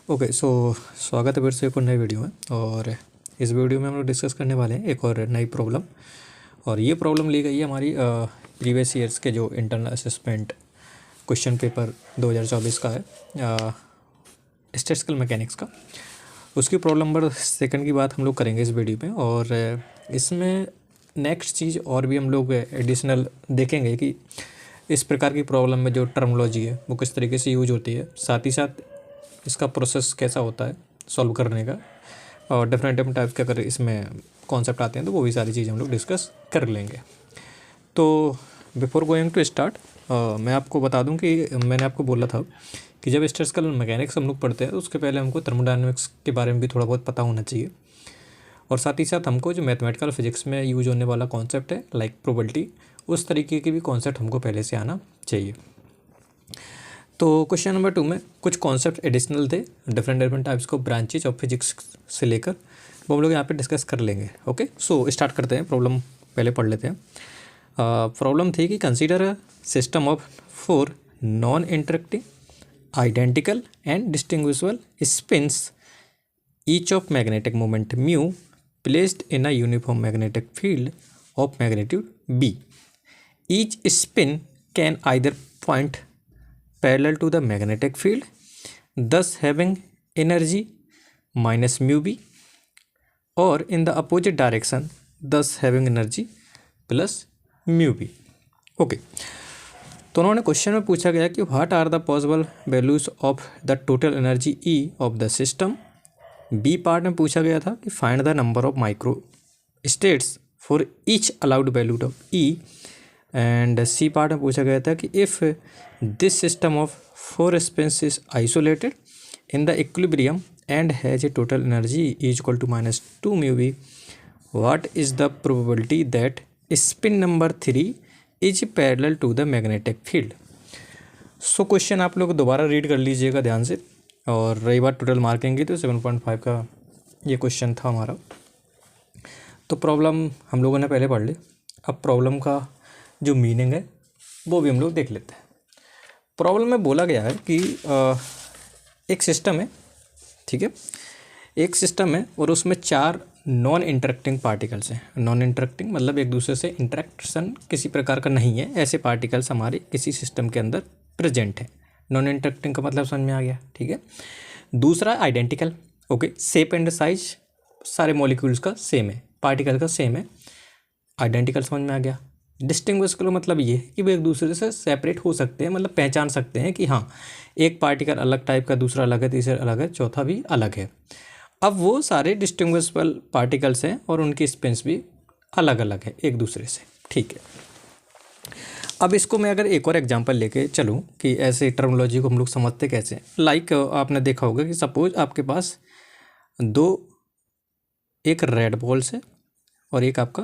Okay so स्वागत है फिर से एक और नई वीडियो में। और इस वीडियो में हम लोग डिस्कस करने वाले हैं एक और नई प्रॉब्लम। और ये प्रॉब्लम ली गई है हमारी प्रीवियस ईयर्स के जो इंटरनल असेसमेंट क्वेश्चन पेपर 2024 का है स्टैटिस्टिकल मैकेनिक्स का। उसकी प्रॉब्लम नंबर 2 की बात हम लोग करेंगे इस वीडियो में। और इसमें नेक्स्ट चीज़ और भी हम लोग एडिशनल देखेंगे कि इस प्रकार की प्रॉब्लम में जो टर्मोलॉजी है वो किस तरीके से यूज होती है, साथ ही साथ इसका प्रोसेस कैसा होता है सॉल्व करने का, और डिफरेंट डिफरेंट टाइप्स के अगर इसमें कॉन्सेप्ट आते हैं तो वो भी सारी चीज़ें हम लोग डिस्कस कर लेंगे। तो बिफोर गोइंग टू स्टार्ट मैं आपको बता दूं कि मैंने आपको बोला था कि जब स्टैटिस्टिकल मैकेनिक्स हम लोग पढ़ते हैं तो उसके पहले हमको थर्मोडायनामिक्स के बारे में भी थोड़ा बहुत पता होना चाहिए, और साथ ही साथ हमको जो मैथमेटिकल फिजिक्स में यूज होने वाला कॉन्सेप्ट है लाइक प्रोबेबिलिटी, उस तरीके के भी कॉन्सेप्ट हमको पहले से आना चाहिए। तो क्वेश्चन नंबर 2 में कुछ कॉन्सेप्ट एडिशनल थे डिफरेंट डिफरेंट टाइप्स को ब्रांचेज ऑफ फिजिक्स से लेकर, वो हम लोग यहाँ पे डिस्कस कर लेंगे। ओके सो स्टार्ट करते हैं। प्रॉब्लम पहले पढ़ लेते हैं। प्रॉब्लम थी कि consider a system of 4 non interacting identical and distinguishable spins each of magnetic moment mu placed in a uniform magnetic field of magnitude B. Each spin can either point parallel to the magnetic field, thus having energy minus mu b, or in the opposite direction, thus having energy plus mu b. Okay तो उन्होंने question में पूछा गया कि what are the possible values of the total energy E of the system. B part में पूछा गया था कि find the number of micro states for each allowed value of E. And C part में पूछा गया था कि if this system of 4 spins is isolated in the equilibrium and has a total energy is equal to -2 mu B, what is the probability that spin number 3 is parallel to the magnetic field. So question आप लोग दोबारा read कर लीजिएगा ध्यान से। और रही बात टोटल मार्किंग की तो 7.5 का ये क्वेश्चन था हमारा। तो प्रॉब्लम हम लोगों ने पहले पढ़ ली, अब प्रॉब्लम का जो मीनिंग है वो भी हम लोग देख लेते हैं। प्रॉब्लम में बोला गया है कि एक सिस्टम है, ठीक है, एक सिस्टम है और उसमें 4 नॉन इंटरेक्टिंग पार्टिकल्स हैं। नॉन इंटरेक्टिंग मतलब एक दूसरे से इंटरेक्शन किसी प्रकार का नहीं है, ऐसे पार्टिकल्स हमारे किसी सिस्टम के अंदर प्रेजेंट है। नॉन इंटरेक्टिंग का मतलब समझ में आ गया, ठीक है। दूसरा identical, okay, shape and size सारे मॉलिक्यूल्स का सेम है, पार्टिकल का सेम है, आइडेंटिकल समझ में आ गया। डिस्टिंग्विशेबल मतलब ये है कि वो एक दूसरे से सेपरेट हो सकते हैं, मतलब पहचान सकते हैं कि हाँ एक पार्टिकल अलग टाइप का, दूसरा अलग है, तीसरा अलग है, चौथा भी अलग है। अब वो सारे डिस्टिंग्विशेबल पार्टिकल्स हैं और उनकी स्पिन्स भी अलग अलग है एक दूसरे से, ठीक है। अब इसको मैं अगर एक और एग्जांपल लेके चलूँ कि ऐसे टर्मिनोलॉजी को हम लोग समझते कैसे हैं। लाइक आपने देखा होगा कि सपोज आपके पास एक रेड बॉल्स है और एक आपका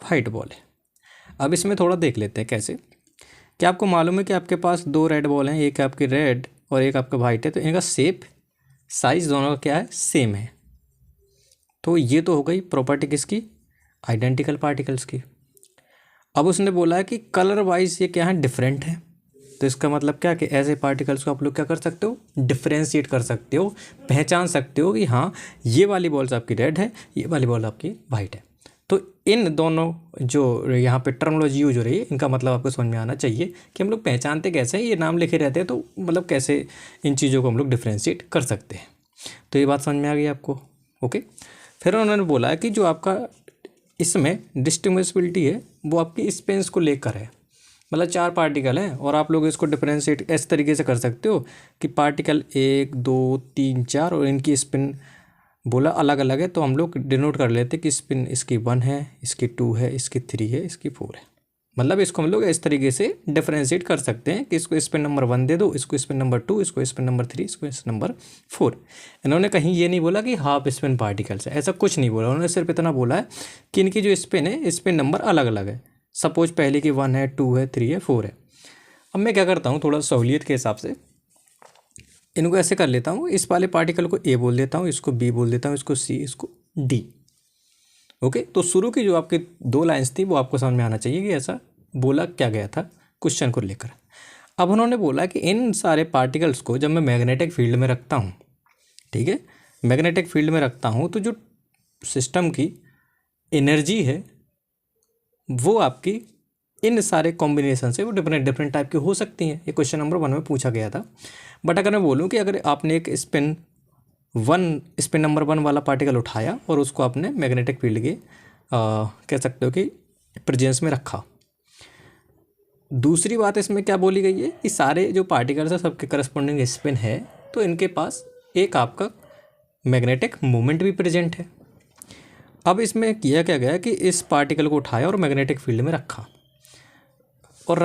वाइट बॉल है। अब इसमें थोड़ा देख लेते हैं कैसे। क्या आपको मालूम है कि आपके पास 2 रेड बॉल हैं, एक आपकी रेड और एक आपका वाइट है, तो इनका शेप साइज दोनों का क्या है, सेम है। तो ये तो हो गई प्रॉपर्टी किसकी, आइडेंटिकल पार्टिकल्स की। अब उसने बोला है कि कलर वाइज ये क्या है, डिफरेंट है। तो इसका मतलब क्या कि ऐसे पार्टिकल्स को आप लोग क्या कर सकते हो, डिफ्रेंशिएट कर सकते हो, पहचान सकते हो कि हाँ ये वाली बॉल्स आपकी रेड है, ये वाली बॉल आपकी वाइट है। तो इन दोनों जो यहाँ पे टर्मिनोलॉजी यूज हो रही है इनका मतलब आपको समझ में आना चाहिए कि हम लोग पहचानते कैसे हैं, ये नाम लिखे रहते हैं तो मतलब कैसे इन चीज़ों को हम लोग डिफ्रेंशिएट कर सकते हैं। तो ये बात समझ में आ गई आपको, ओके। फिर उन्होंने बोला है कि जो आपका इसमें डिस्टिंग्विशेबिलिटी है वो आपकी स्पिन्स को लेकर है, मतलब 4 पार्टिकल हैं और आप लोग इसको डिफ्रेंशिएट इस तरीके से कर सकते हो कि पार्टिकल 1 2 3 4 और इनकी स्पिन बोला अलग अलग है, तो हम लोग डिनोट कर लेते हैं कि स्पिन इसकी 1 है, इसकी 2 है, इसकी 3 है, इसकी 4 है। मतलब इसको हम लोग इस तरीके से डिफरेंशिएट कर सकते हैं कि इसको स्पिन नंबर 1 दे दो, इसको स्पिन नंबर 2, इसको स्पिन नंबर 3, इसको स्पिन नंबर 4। इन्होंने कहीं ये नहीं बोला कि हाफ स्पिन पार्टिकल्स है, ऐसा कुछ नहीं बोला। उन्होंने सिर्फ इतना बोला है कि इनकी जो स्पिन है, स्पिन नंबर अलग अलग है। सपोज पहले की 1 है, 2 है, 3 है, 4 है। अब मैं क्या करता हूँ, थोड़ा सहूलियत के हिसाब से इनको ऐसे कर लेता हूँ, इस वाले पार्टिकल को ए बोल देता हूँ, इसको बी बोल देता हूँ, इसको सी, इसको डी, ओके। तो शुरू की जो आपकी 2 लाइन्स थी वो आपको समझ में आना चाहिए कि ऐसा बोला क्या गया था क्वेश्चन को लेकर। अब उन्होंने बोला कि इन सारे पार्टिकल्स को जब मैं मैग्नेटिक फील्ड में रखता हूँ, ठीक है, मैग्नेटिक फील्ड में रखता हूँ, तो जो सिस्टम की एनर्जी है वो आपकी इन सारे कॉम्बिनेशन से वो डिफरेंट डिफरेंट टाइप की हो सकती हैं। ये क्वेश्चन नंबर 1 में पूछा गया था। बट अगर मैं बोलूँ कि अगर आपने एक स्पिन नंबर 1 वाला पार्टिकल उठाया और उसको आपने मैग्नेटिक फील्ड के कह सकते हो कि प्रेजेंस में रखा। दूसरी बात इसमें क्या बोली गई है कि सारे जो पार्टिकल्स हैं सबके करस्पॉन्डिंग स्पिन है, तो इनके पास एक आपका मैग्नेटिक मोमेंट भी प्रेजेंट है। अब इसमें किया क्या गया कि इस पार्टिकल को उठाया और मैग्नेटिक फील्ड में रखा, और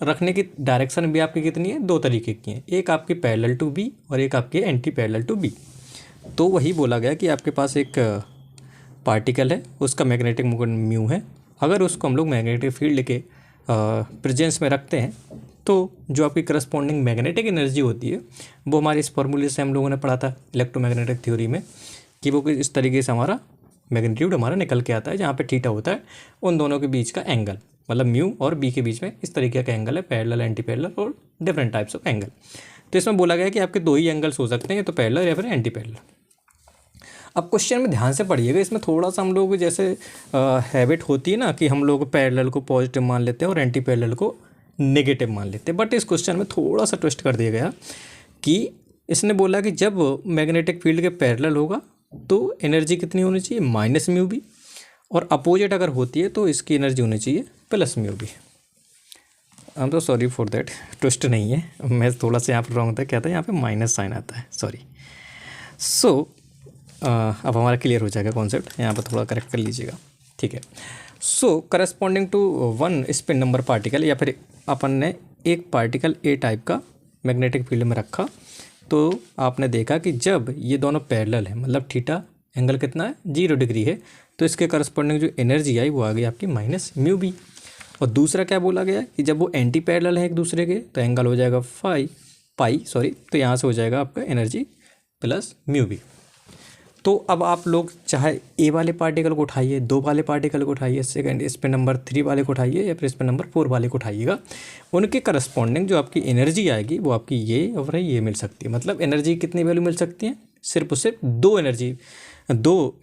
रखने की डायरेक्शन भी आपकी कितनी है, 2 तरीके की हैं, एक आपकी पैरेलल टू बी और एक आपकी एंटी पैरेलल टू बी। तो वही बोला गया कि आपके पास एक पार्टिकल है, उसका मैग्नेटिक मोमेंट म्यू है। अगर उसको हम लोग मैग्नेटिक फील्ड के प्रेजेंस में रखते हैं तो जो आपकी करस्पॉन्डिंग मैग्नेटिक एनर्जी होती है वो हमारे इस फॉर्मूले से हम लोगों ने पढ़ा था इलेक्ट्रोमैग्नेटिक थ्योरी में, कि वो इस तरीके से हमारा मैग्नीट्यूड हमारा निकल के आता है, जहाँ पे थीटा होता है उन दोनों के बीच का एंगल, मतलब म्यू और बी के बीच में इस तरीके का एंगल है, पैरेलल, एंटी पैरेलल और डिफरेंट टाइप्स ऑफ एंगल। तो इसमें बोला गया कि आपके 2 ही एंगल्स हो सकते हैं, तो पैरेलल या फिर एंटी पैरेलल। अब क्वेश्चन में ध्यान से पढ़िएगा, इसमें थोड़ा सा हम लोग जैसे हैबिट होती है ना कि हम लोग पैरेलल को पॉजिटिव मान लेते हैं और एंटी पैरेलल को नेगेटिव मान लेते हैं। बट इस क्वेश्चन में थोड़ा सा ट्विस्ट कर दिया गया कि इसने बोला कि जब मैग्नेटिक फील्ड के पैरेलल होगा तो एनर्जी कितनी होनी चाहिए, माइनस म्यू बी, और अपोजिट अगर होती है तो इसकी एनर्जी होनी चाहिए plus mu B. I am तो सॉरी फॉर दैट, ट्विस्ट नहीं है, मैं थोड़ा सा यहाँ पर रॉन्ग था, क्या था यहाँ पे माइनस साइन आता है, सॉरी। सो अब हमारा क्लियर हो जाएगा कॉन्सेप्ट, यहाँ पर थोड़ा करेक्ट कर लीजिएगा, ठीक है। So corresponding to 1 spin number particle, या फिर अपन ने एक पार्टिकल ए टाइप का मैग्नेटिक फील्ड में रखा, तो आपने देखा कि जब ये दोनों पैरेलल है, मतलब थीटा एंगल कितना है, 0 डिग्री है, तो इसके करस्पॉन्डिंग जो एनर्जी आई वो आ गई आपकी माइनस म्यू बी। और दूसरा क्या बोला गया कि जब वो एंटी पैरेलल है एक दूसरे के, तो एंगल हो जाएगा तो यहाँ से हो जाएगा आपका एनर्जी प्लस म्यू बी। तो अब आप लोग चाहे ए वाले पार्टिकल को उठाइए, 2 वाले पार्टिकल को उठाइए, सेकंड स्पिन नंबर 3 वाले को उठाइए या फिर स्पिन नंबर 4 वाले को उठाइएगा, उनके करस्पॉन्डिंग जो आपकी एनर्जी आएगी वो आपकी ये और ये मिल सकती है। मतलब एनर्जी कितनी वैल्यू मिल सकती है, सिर्फ और सिर्फ 2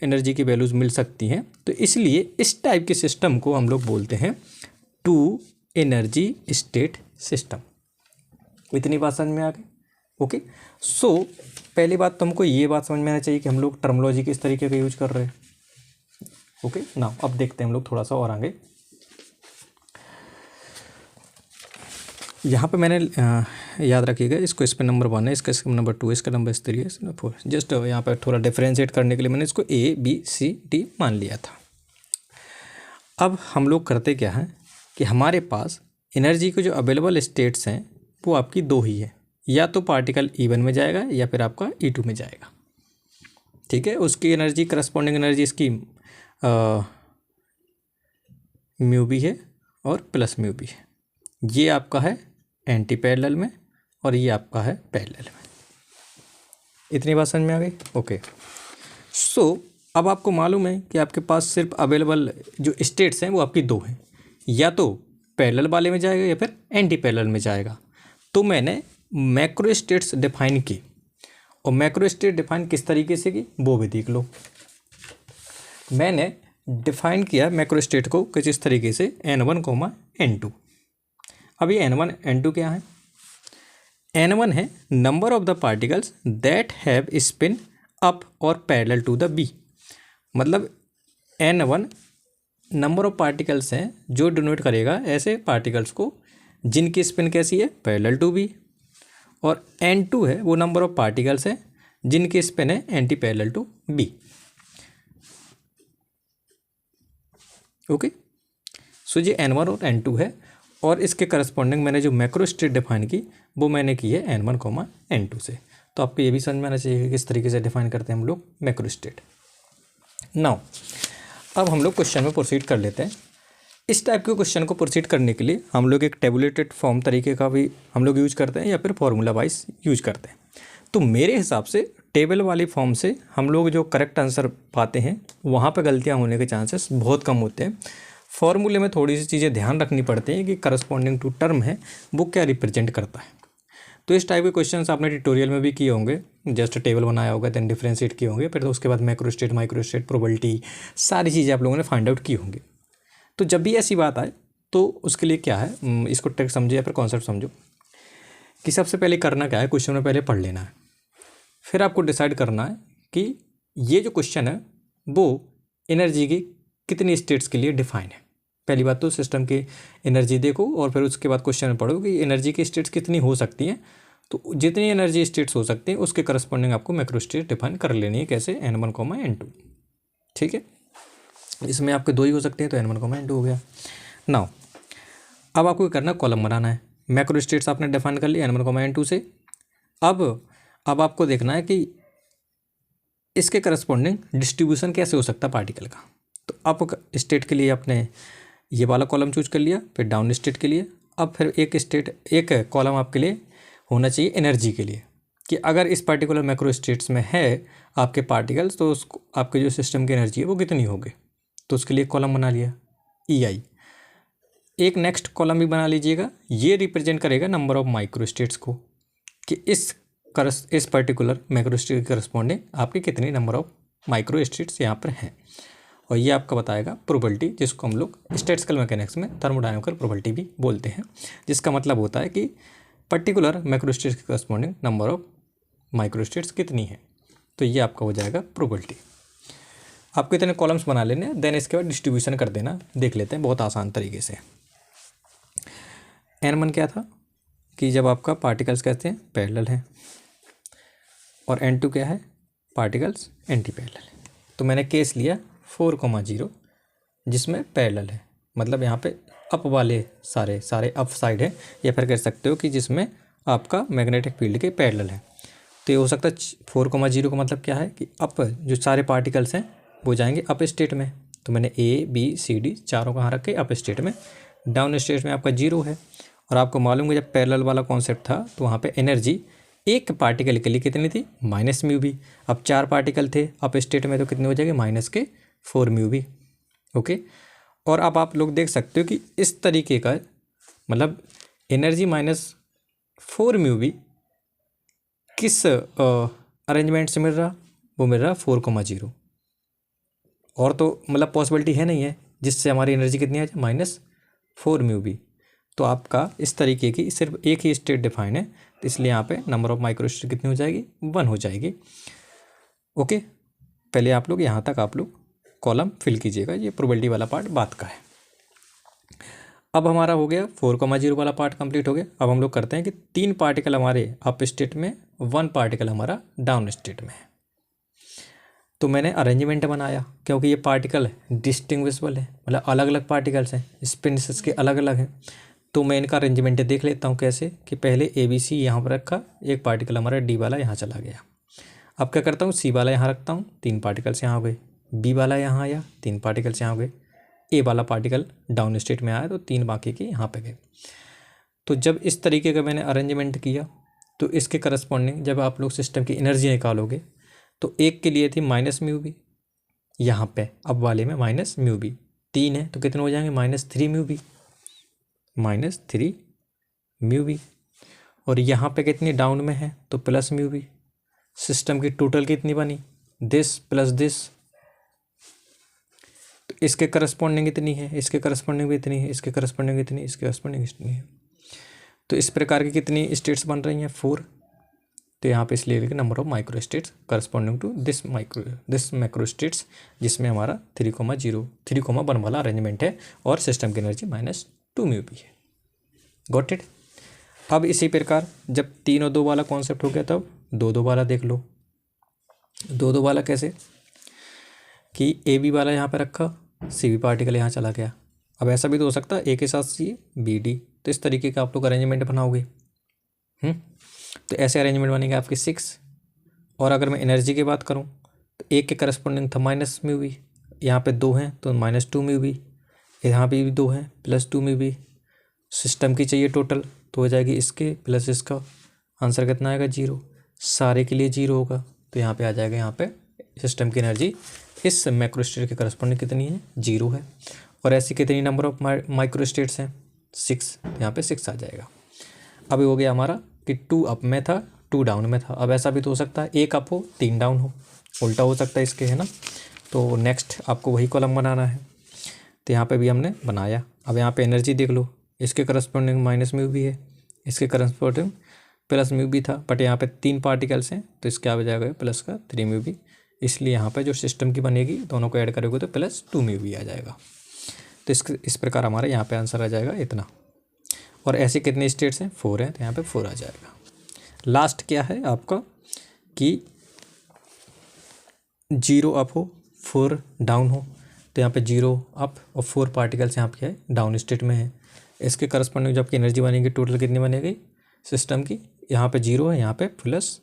एनर्जी की वैल्यूज़ मिल सकती हैं। तो इसलिए इस टाइप के सिस्टम को हम लोग बोलते हैं 2 एनर्जी स्टेट सिस्टम। इतनी बात समझ में आ गई, ओके। सो पहली बात तो हमको ये बात समझ में आना चाहिए कि हम लोग टर्मोलॉजी किस तरीके का यूज कर रहे हैं, ओके ना। अब देखते हैं हम लोग थोड़ा सा और आगे। यहाँ पे मैंने याद रखिएगा, इसको स्पिन नंबर 1 है, इसका स्पिन नंबर 2 है, इसका नंबर 3 है, इसका 4। जस्ट यहाँ पे थोड़ा डिफ्रेंशिएट करने के लिए मैंने इसको A B C D मान लिया था। अब हम लोग करते क्या है कि हमारे पास एनर्जी के जो अवेलेबल स्टेट्स हैं वो आपकी 2 ही है, या तो पार्टिकल E1 में जाएगा या फिर आपका E2 में जाएगा, ठीक है। उसकी एनर्जी करस्पॉन्डिंग एनर्जी इसकी म्यू बी है और प्लस म्यू बी है। ये आपका है एंटी पैरेलल में और ये आपका है पैरेलल में। इतनी बात समझ में आ गई, ओके। सो अब आपको मालूम है कि आपके पास सिर्फ अवेलेबल जो स्टेट्स हैं वो आपकी 2 हैं, या तो पैरेलल वाले में जाएगा या फिर एंटी पैरेलल में जाएगा। तो मैंने मैक्रो स्टेट्स डिफाइन की, और मैक्रो स्टेट डिफाइन किस तरीके से की वो भी देख लो। मैंने डिफाइन किया मैक्रो स्टेट को कुछ इस तरीके से N1, N2। अब ये N1 N2 क्या है, N1 है number of the particles that have spin up और पैरेलल टू द बी। मतलब N1 नंबर ऑफ पार्टिकल्स हैं जो डिनोट करेगा ऐसे पार्टिकल्स को जिनकी स्पिन कैसी है, पैरेलल टू बी। और N2 है वो नंबर ऑफ पार्टिकल्स हैं जिनकी स्पिन है anti parallel to B, okay. So ये N1 और N2 है, और इसके करस्पॉन्डिंग मैंने जो मैक्रो स्टेट डिफाइन की वो मैंने की है N1, N2 से। तो आपको ये भी समझ में आना चाहिए कि किस तरीके से डिफाइन करते हैं हम लोग मैक्रो स्टेट। नाउ अब हम लोग क्वेश्चन में प्रोसीड कर लेते हैं। इस टाइप के क्वेश्चन को प्रोसीड करने के लिए हम लोग एक टेबुलेटेड फॉर्म तरीके का भी हम लोग यूज करते हैं या फिर फॉर्मूला वाइज यूज करते हैं। तो मेरे हिसाब से टेबल वाली फॉर्म से हम लोग जो करेक्ट आंसर पाते हैं वहाँ पे गलतियाँ होने के चांसेस बहुत कम होते हैं। फॉर्मूले में थोड़ी सी चीज़ें ध्यान रखनी पड़ती हैं कि करस्पॉन्डिंग टू टर्म है वो क्या रिप्रेजेंट करता है। तो इस टाइप के क्वेश्चंस आपने ट्यूटोरियल में भी किए होंगे, जस्ट टेबल बनाया होगा, देन डिफरेंशिएट किए होंगे, फिर तो उसके बाद मैक्रोस्टेट, माइक्रोस्टेट, प्रोबेबिलिटी, सारी चीज़ें आप लोगों ने फाइंड आउट की होंगी। तो जब भी ऐसी बात आए तो उसके लिए क्या है, इसको ट्रिक समझो या फिर कॉन्सेप्ट समझो कि सबसे पहले करना क्या है, क्वेश्चन में पहले पढ़ लेना है, फिर आपको डिसाइड करना है कि ये जो क्वेश्चन है वो एनर्जी की कितनी स्टेट्स के लिए डिफाइन है। पहली बात तो सिस्टम की एनर्जी देखो और फिर उसके बाद क्वेश्चन में पढ़ो कि एनर्जी की स्टेट्स कितनी हो सकती हैं। तो जितनी एनर्जी स्टेट्स हो सकती हैं उसके करस्पॉन्डिंग आपको मैक्रो स्टेट डिफाइन कर लेनी है। कैसे? n1, n2। ठीक है, इसमें आपके दो ही हो सकते हैं तो n1, n2 हो गया। नाउ अब आपको करना, कॉलम बनाना है। मैक्रो स्टेट्स आपने डिफाइन कर लिया n1, n2 से। अब आपको देखना है कि इसके करस्पॉन्डिंग डिस्ट्रीब्यूशन कैसे हो सकता है पार्टिकल का। तो आप स्टेट के लिए आपने ये वाला कॉलम चूज कर लिया, फिर डाउन स्टेट के लिए। अब फिर एक कॉलम आपके लिए होना चाहिए एनर्जी के लिए, कि अगर इस पर्टिकुलर मैक्रो स्टेट्स में है आपके पार्टिकल्स तो उसको आपके जो सिस्टम की एनर्जी है वो कितनी होगी। तो उसके लिए कॉलम बना लिया EI। एक नेक्स्ट कॉलम भी बना लीजिएगा, ये रिप्रेजेंट करेगा नंबर ऑफ माइक्रो स्टेट्स को, कि इस पर्टिकुलर मैक्रो स्टेट के करस्पॉन्डिंग आपके कितने नंबर ऑफ माइक्रो स्टेट्स यहाँ पर हैं। और ये आपका बताएगा प्रोबेबिलिटी, जिसको हम लोग स्टैटिस्टिकल मैकेनिक्स में थर्मोडायनामिकल प्रोबेबिलिटी भी बोलते हैं, जिसका मतलब होता है कि पर्टिकुलर मैक्रो स्टेट्स के corresponding number of micro states कितनी है। तो ये आपका हो जाएगा प्रोबेबिलिटी। आपको इतने कॉलम्स बना लेने हैं, देन इसके बाद डिस्ट्रीब्यूशन कर देना। देख लेते हैं बहुत आसान तरीके से। n1 क्या था कि जब आपका पार्टिकल्स कहते हैं पैरेलल हैं, और n2 क्या है, पार्टिकल्स एंटी पैरेलल है। तो मैंने केस लिया 4,0 जिसमें पैरेलल है, मतलब यहाँ पे अप वाले सारे अप साइड है, या फिर कह सकते हो कि जिसमें आपका मैग्नेटिक फील्ड के पैरेलल है। तो ये हो सकता है 4,0 का मतलब क्या है कि अप जो सारे पार्टिकल्स हैं वो जाएंगे अप स्टेट में। तो मैंने ABCD चारों कहाँ रखे, अप स्टेट में। डाउन स्टेट में आपका 0 है। और आपको मालूम है जब पैरेलल वाला कॉन्सेप्ट था तो वहाँ पे एनर्जी एक पार्टिकल के लिए कितनी थी, -μB। अब 4 पार्टिकल थे अप स्टेट में तो कितने हो जाएंगे, -4μB। ओके, और अब आप लोग देख सकते हो कि इस तरीके का मतलब एनर्जी -4μB किस अरेंजमेंट से मिल रहा, वो मिल रहा 4,0। और तो मतलब पॉसिबिलिटी है नहीं है जिससे हमारी एनर्जी कितनी आ जाए, -4μB। तो आपका इस तरीके की सिर्फ एक ही स्टेट डिफाइन है, तो इसलिए यहाँ पे नंबर ऑफ माइक्रो स्टेट कितनी हो जाएगी, 1 हो जाएगी। ओके, पहले आप लोग यहाँ तक आप लोग कॉलम फिल कीजिएगा, ये प्रोबेबिलिटी वाला पार्ट बात का है। अब हमारा हो गया 4,0 वाला पार्ट कंप्लीट हो गया। अब हम लोग करते हैं कि 3 पार्टिकल हमारे अप स्टेट में, 1 पार्टिकल हमारा डाउन स्टेट में है। तो मैंने अरेंजमेंट बनाया, क्योंकि ये पार्टिकल डिस्टिंग्विशबल है, मतलब अलग अलग पार्टिकल्स हैं, स्पिन्स इसके अलग अलग हैं। तो मैं इनका अरेंजमेंट देख लेता हूँ कैसे, कि पहले ABC यहाँ पर रखा, एक पार्टिकल हमारा D वाला यहाँ चला गया। अब क्या करता हूँ, C वाला यहाँ रखता हूँ, 3 पार्टिकल्स यहाँ हो गए। B वाला यहाँ आया, 3 पार्टिकल्स यहाँ हो गए। A वाला पार्टिकल डाउन स्टेट में आया तो 3 बाकी के यहाँ पे गए। तो जब इस तरीके का मैंने अरेंजमेंट किया तो इसके करस्पॉन्डिंग जब आप लोग सिस्टम की एनर्जी निकालोगे तो एक के लिए थी -μB, यहाँ पे अब वाले में -μB। 3 है तो कितने हो जाएंगे, -3μB, -3μB। और यहाँ पे कितनी डाउन में है तो +μB। सिस्टम की टोटल कितनी बनी, दिस प्लस दिस। तो इसके करस्पॉन्डिंग इतनी है, इसके करस्पॉन्डिंग भी इतनी है, इसके करस्पॉन्डिंग इतनी, इसके करस्पॉन्डिंग इतनी है। तो इस प्रकार की कितनी स्टेट्स बन रही हैं, 4। तो यहाँ पे इसलिए लिखे number of micro states corresponding to this macro states, जिसमें हमारा 3,1 वाला अरेंजमेंट है और सिस्टम की एनर्जी -2μB है। Got it. अब इसी प्रकार जब 3 और 2 वाला कॉन्सेप्ट हो गया तब 2-2 वाला देख लो। 2-2 वाला कैसे कि AB वाला यहाँ पे रखा, CB पार्टिकल यहाँ चला गया। अब ऐसा भी तो हो सकता है A के साथ C BD, तो इस तरीके का आप लोग अरेंजमेंट बनाओगे। तो ऐसे अरेंजमेंट बनेंगे आपके 6। और अगर मैं एनर्जी की बात करूँ तो एक के करस्पॉन्डिंग था -μB, यहाँ पे 2 हैं तो -2μB, यहाँ पे भी 2 हैं +2μB। सिस्टम की चाहिए टोटल तो हो जाएगी इसके प्लस इसका, आंसर कितना आएगा 0। सारे के लिए 0 होगा तो यहाँ पे आ जाएगा, यहाँ पे सिस्टम की एनर्जी इस मैक्रो स्टेट के करस्पॉन्डिंग कितनी है, 0 है। और ऐसी कितनी नंबर ऑफ माइक्रो स्टेट्स हैं? 6, यहाँ पे 6 आ जाएगा। अब ये हो गया हमारा कि 2 अप में था 2 डाउन में था। अब ऐसा भी तो हो सकता है 1 अप हो 3 डाउन हो, उल्टा हो सकता है इसके, है ना। तो नेक्स्ट आपको वही कॉलम बनाना है, तो यहाँ पे भी हमने बनाया। अब यहाँ पे एनर्जी देख लो, इसके करस्पॉन्डिंग माइनस म्यू भी है, इसके करस्पॉन्डिंग प्लस म्यू भी था, बट यहाँ पे 3 पार्टिकल्स हैं तो इसके आ जाएगा प्लस का 3 म्यू भी, इसलिए यहाँ पे जो सिस्टम की बनेगी दोनों को ऐड करोगे तो प्लस 2 म्यू भी आ जाएगा। तो इस प्रकार हमारा यहाँ पे आंसर आ जाएगा इतना। और ऐसे कितने स्टेट्स हैं? 4 हैं, तो यहाँ पे 4 आ जाएगा। लास्ट क्या है आपका कि 0 अप हो 4 डाउन हो, तो यहाँ पे 0 अप और 4 पार्टिकल्स यहाँ पे क्या है? डाउन स्टेट में है। इसके करस्पॉन्डिंग जब आपकी एनर्जी बनेगी टोटल कितनी बनेगी सिस्टम की? यहाँ पे 0 है, यहाँ पे प्लस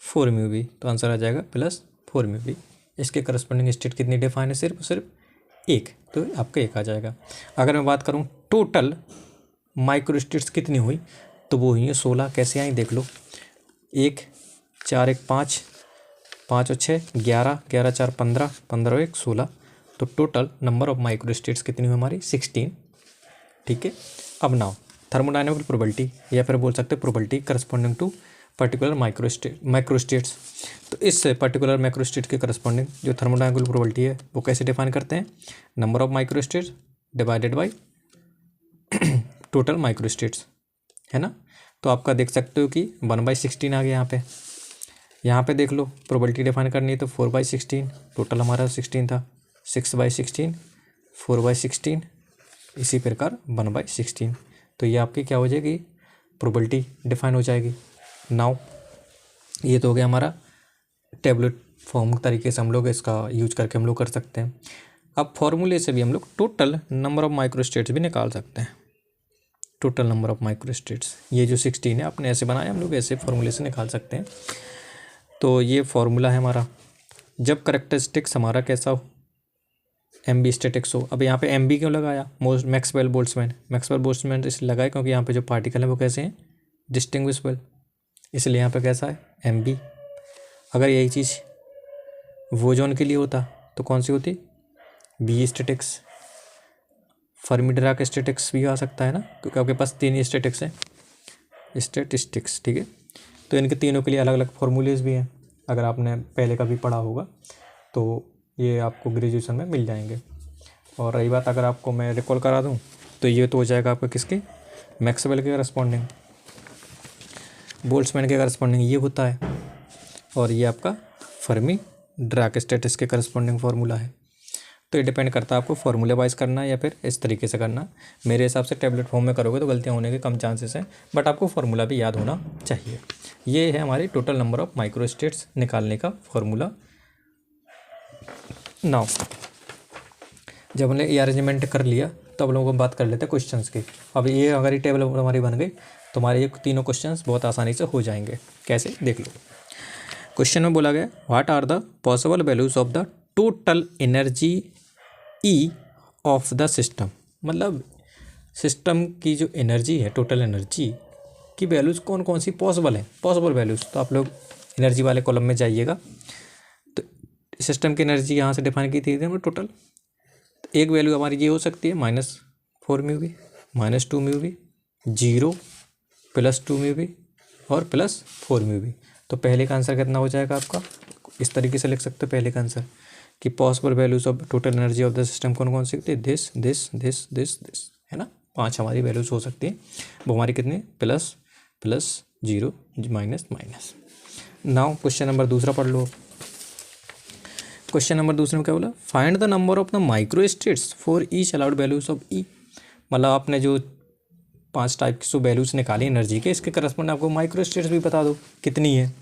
4 म्यू भी, तो आंसर आ जाएगा प्लस 4 म्यू भी। इसके करस्पॉन्डिंग स्टेट कितनी डिफाइन है? सिर्फ 1, तो आपका 1 आ जाएगा। अगर मैं बात करूँ टोटल माइक्रो स्टेट्स कितनी हुई, तो वो हुई है 16। कैसे आई देख लो, 1 4 1 5 5 और 6 11 11 4 15 15 और 1 16, तो total number of micro states कितनी हुई हमारी? 16। ठीक है। अब नाउ थर्मोडायनेमिकल प्रोबेबिलिटी, या फिर बोल सकते हैं probability corresponding to particular micro states. तो इस पर्टिकुलर माइक्रो स्टेट के करस्पॉन्डिंग जो थर्मोडायनेमिकल प्रोबेबिलिटी है वो कैसे डिफाइन करते हैं? Number of micro states divided by total micro states, है ना। तो आपका देख सकते हो कि 1/16 आ गया यहाँ पे देख लो प्रोबेबिलिटी डिफाइन करनी है तो 4/16, टोटल हमारा 16 था, 6/16 4/16, इसी प्रकार 1/16। तो ये आपकी क्या हो जाएगी? प्रोबेबिलिटी डिफाइन हो जाएगी। नाउ ये तो हो गया हमारा टेबलेट फॉर्म तरीके से हम लोग इसका यूज करके हम लोग कर सकते हैं। अब फॉर्मूले से भी हम लोग total number of micro states भी निकाल सकते हैं। Total number of micro states, ये जो 16 है आपने ऐसे बनाया, हम लोग ऐसे फॉर्मूले से निकाल सकते हैं। तो ये फॉर्मूला है हमारा, जब करेक्टरिस्टिक्स हमारा कैसा हो? एमबी स्टैटिक्स हो। अब यहाँ पे एमबी क्यों लगाया? मैक्सवेल बोल्ट्जमैन इसलिए लगाया क्योंकि यहाँ पे जो पार्टिकल है वो कैसे हैं? डिस्टिंग्विशेबल, इसलिए यहाँ पे कैसा है? एमबी। अगर यही चीज़ वोजॉन के लिए होता तो कौन सी होती? B statics. फर्मी-डिराक स्टैटिक्स भी आ सकता है ना, क्योंकि आपके पास 3 स्टैटिक्स हैं, स्टैटिस्टिक्स। ठीक है, तो इनके तीनों के लिए अलग अलग फॉर्मूलेज भी हैं। अगर आपने पहले कभी पढ़ा होगा तो ये आपको ग्रेजुएशन में मिल जाएंगे। और रही बात, अगर आपको मैं रिकॉल करा दूं तो ये तो हो जाएगा आपका किसके? मैक्सवेल के करस्पॉन्डिंग, बोल्ट्जमैन के करस्पॉन्डिंग ये होता है, और ये आपका फर्मी-डिराक स्टैटिक्स के करस्पॉन्डिंग फार्मूला है। तो ये डिपेंड करता है आपको फार्मूले वाइज करना है या फिर इस तरीके से करना। मेरे हिसाब से टैबलेट फॉर्म में करोगे तो गलतियाँ होने के कम चांसेस हैं, बट आपको फार्मूला भी याद होना चाहिए। ये है हमारी total number of micro states निकालने का फार्मूला। नाउ जब हमने ये अरेंजमेंट कर लिया तो अब लोगों को बात कर लेते हैं क्वेश्चंस की। अब ये अगर ये टेबल हमारी बन गई तो हमारे ये तीनों क्वेश्चंस बहुत आसानी से हो जाएंगे। कैसे देख लो, क्वेश्चन में बोला गया what are the possible values of the total energy E of the system. मतलब सिस्टम की जो एनर्जी है, टोटल एनर्जी की वैल्यूज़ कौन कौन सी पॉसिबल है? पॉसिबल वैल्यूज़, तो आप लोग एनर्जी वाले कॉलम में जाइएगा। तो सिस्टम की एनर्जी यहाँ से डिफाइन की थी हमने टोटल। तो एक वैल्यू हमारी ये हो सकती है -4 म्यू भी, -2 म्यू भी, 0 +2 म्यू भी और +4 म्यू भी। तो पहले का आंसर कितना हो जाएगा आपका? इस तरीके से लिख सकते हो पहले का आंसर कि possible values of total energy of the system कौन कौन सी होती है? This this this this this, है ना। 5 हमारी वैल्यूज हो सकती हैं। वो हमारी कितनी? Plus plus 0 minus minus. Now question number दूसरा पढ़ लो। क्वेश्चन नंबर दूसरे में क्या बोला? Find the number of the micro states for each allowed values of E. मतलब आपने जो 5 टाइप की वैल्यूज निकाली एनर्जी के, इसके करस्पॉन्ड आपको माइक्रो स्टेट्स भी बता दो कितनी है।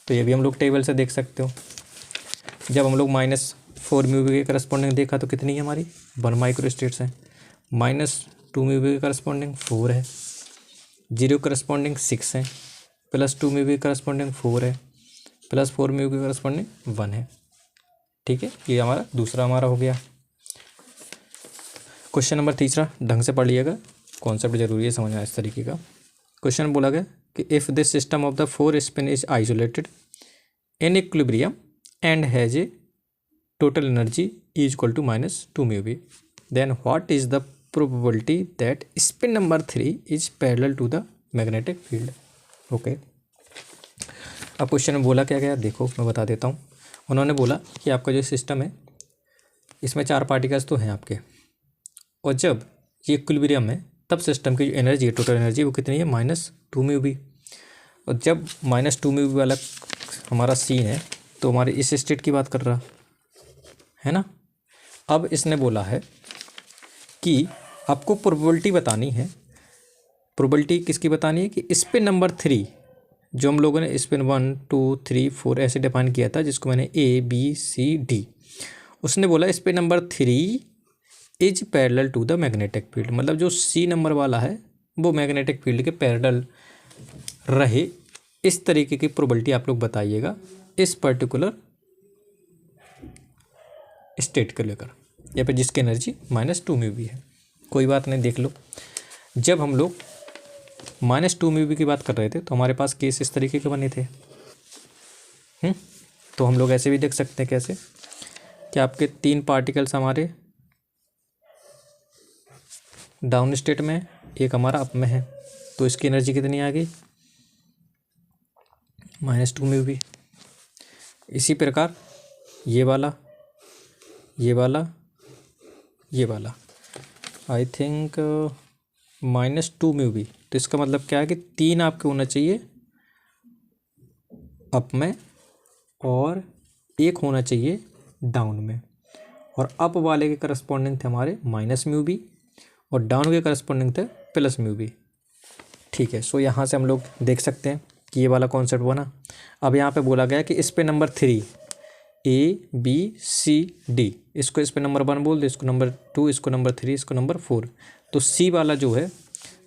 तो ये भी हम लोग टेबल से देख सकते हो। जब हम लोग -4 म्यू के करस्पॉन्डिंग देखा तो कितनी है हमारी? 1 माइक्रो स्टेट्स है। -2 म्यू के करस्पॉन्डिंग 4 है, 0 करस्पॉन्डिंग 6 है, +2 म्यू के करस्पॉन्डिंग 4 है, +4 म्यू के करस्पॉन्डिंग 1 है। ठीक है, ये हमारा दूसरा हमारा हो गया। क्वेश्चन नंबर तीसरा ढंग से पढ़ लिएगा, कॉन्सेप्ट जरूरी है समझना इस तरीके का। क्वेश्चन बोला गया कि if this system of the 4 spin is isolated in equilibrium and has a total energy is equal to -2 mu B. Then what is the probability that spin number 3 is parallel to the magnetic field. Okay, अब question में बोला क्या गया देखो, मैं बता देता हूँ। उन्होंने बोला कि आपका जो सिस्टम है इसमें 4 पार्टिकल्स तो हैं आपके, और जब ये इक्विलिब्रियम है तब सिस्टम की जो एनर्जी है, टोटल एनर्जी, वो कितनी है -2 म्यू बी। और जब -2 म्यू बी वाला हमारा सीन है तो हमारे इस स्टेट की बात कर रहा है ना। अब इसने बोला है कि आपको प्रोबेबिलिटी बतानी है। प्रोबेबिलिटी किसकी बतानी है कि स्पिन नंबर 3, जो हम लोगों ने स्पिन 1 2 3 4 ऐसे डिफाइन किया था, जिसको मैंने ABCD, उसने बोला spin number 3 is parallel to the magnetic field. मतलब जो C नंबर वाला है वो मैग्नेटिक फील्ड के पैरेलल रहे, इस तरीके की प्रोबेबिलिटी आप लोग बताइएगा इस पर्टिकुलर स्टेट को लेकर, या फिर जिसकी एनर्जी -2 म्यू बी है। कोई बात नहीं, देख लो। जब हम लोग -2 म्यू बी की बात कर रहे थे तो हमारे पास केस इस तरीके के बने थे। तो हम लोग ऐसे भी देख सकते हैं, कैसे कि आपके 3 पार्टिकल्स हमारे डाउन स्टेट में, एक हमारा अप में है, तो इसकी एनर्जी कितनी आ गई -2 म्यू बी। इसी प्रकार ये वाला, ये वाला, ये वाला, आई थिंक -2 म्यू बी। तो इसका मतलब क्या है कि 3 आपके होना चाहिए अप में और 1 होना चाहिए डाउन में, और अप वाले के करस्पॉन्डिंग थे हमारे -म्यू बी और डाउन के करस्पॉन्डिंग थे +म्यू बी। ठीक है, सो यहाँ से हम लोग देख सकते हैं कि ये वाला कॉन्सेप्ट बना। अब यहाँ पे बोला गया कि स्पिन नंबर 3 ABCD, इसको स्पिन नंबर 1 बोल दो, इसको नंबर 2, इसको नंबर 3, इसको नंबर 4। तो C वाला जो है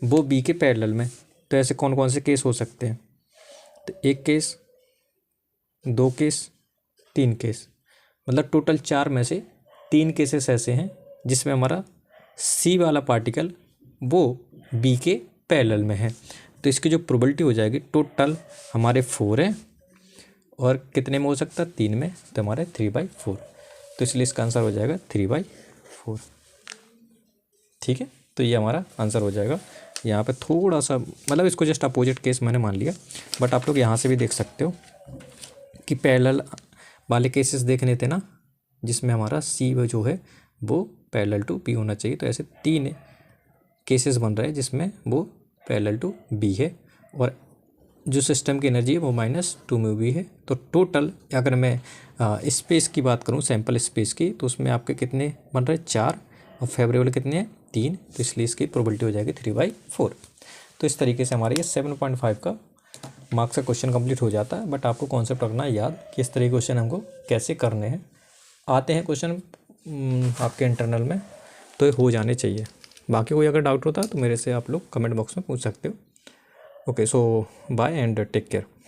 वो B के पैरेलल में। तो ऐसे कौन कौन से केस हो सकते हैं? तो 1 केस, 2 केस, 3 केस, मतलब टोटल 4 में से 3 केसेस ऐसे हैं जिसमें हमारा C वाला पार्टिकल वो B के पैरेलल में है। तो इसकी जो प्रोबेबिलिटी हो जाएगी, टोटल हमारे 4 हैं और कितने में हो सकता है? 3 में, तो हमारे 3/4। तो इसलिए इसका आंसर हो जाएगा 3/4। ठीक है, तो ये हमारा आंसर हो जाएगा। यहाँ पे थोड़ा सा मतलब इसको जस्ट अपोजिट केस मैंने मान लिया, बट आप लोग यहाँ से भी देख सकते हो कि पैरेलल वाले केसेस देखने थे ना, जिसमें हमारा C जो है वो पैरेलल टू B होना चाहिए। तो ऐसे 3 केसेस बन रहे हैं जिसमें वो पैरेलल टू B है, और जो सिस्टम की एनर्जी है वो -2 म्यू बी है। तो टोटल अगर मैं स्पेस की बात करूँ, सैम्पल स्पेस की, तो उसमें आपके कितने बन रहे हैं? 4, और फेवरेबल कितने हैं? 3। तो इसलिए इसकी प्रोबेबिलिटी हो जाएगी 3/4। तो इस तरीके से हमारे ये 7.5 का मार्क्स का क्वेश्चन कंप्लीट हो जाता है। बट आपको कॉन्सेप्ट रखना है याद कि इस तरह के क्वेश्चन हमको कैसे करने हैं। आते हैं क्वेश्चन आपके इंटरनल में, तो ये हो जाने चाहिए। बाकी कोई अगर डाउट होता है तो मेरे से आप लोग कमेंट बॉक्स में पूछ सकते हो। Okay, so bye and take care.